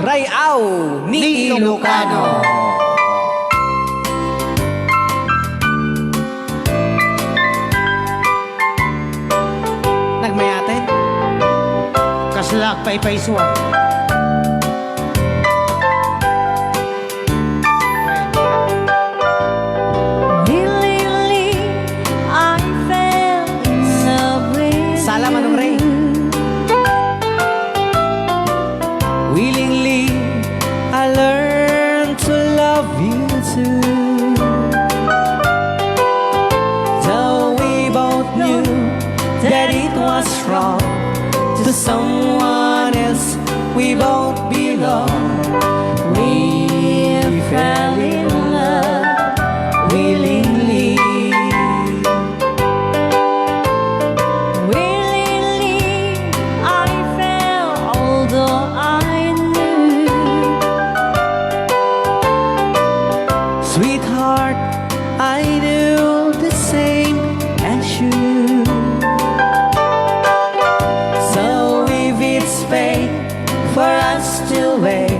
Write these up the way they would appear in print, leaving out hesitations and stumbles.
Rayaw ni Ilocano. Nagmayate? Kaslak paypayswa. Sala Manong Ray. Willingly, I learned to love you too. Though we both knew that it was wrong to someone else we both belong. We fell in love willingly. Sweetheart, I do the same as you. So if it's fate for us to wait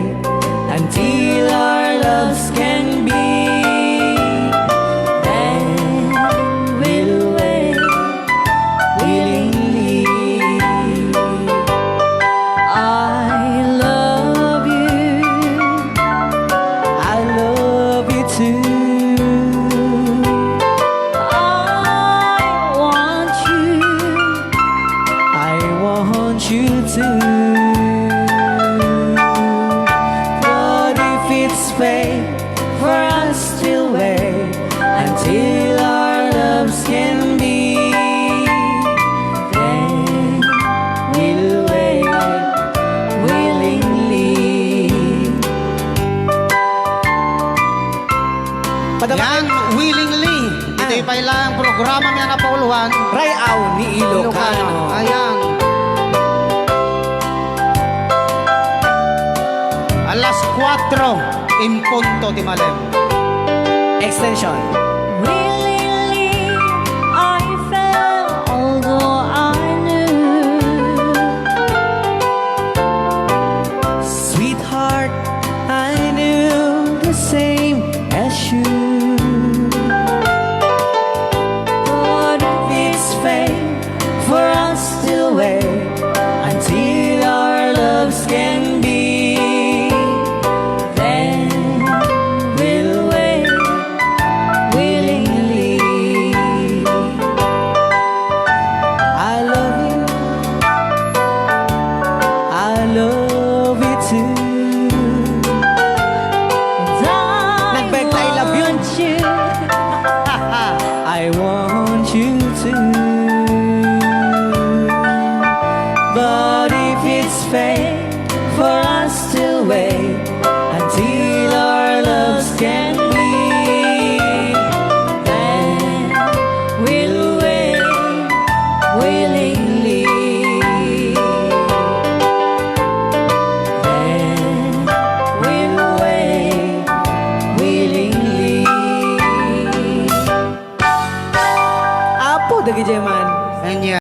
until our loves can be, then we'll wait willingly. I love you, I love you too. You too. But if it's fate for us to wait until our loves can be, then we'll wait willingly. Yan, willingly. Ito yung pailang programa niya na pauluhan. Rayaw ni Ilocano. Ayan. Alas 4 in punto di Malem. Extension. Willingly, I fell, although I knew. Sweetheart, I knew the same as you. But if it's fate for us to wait until our loves can be, I want you to. But if it's fate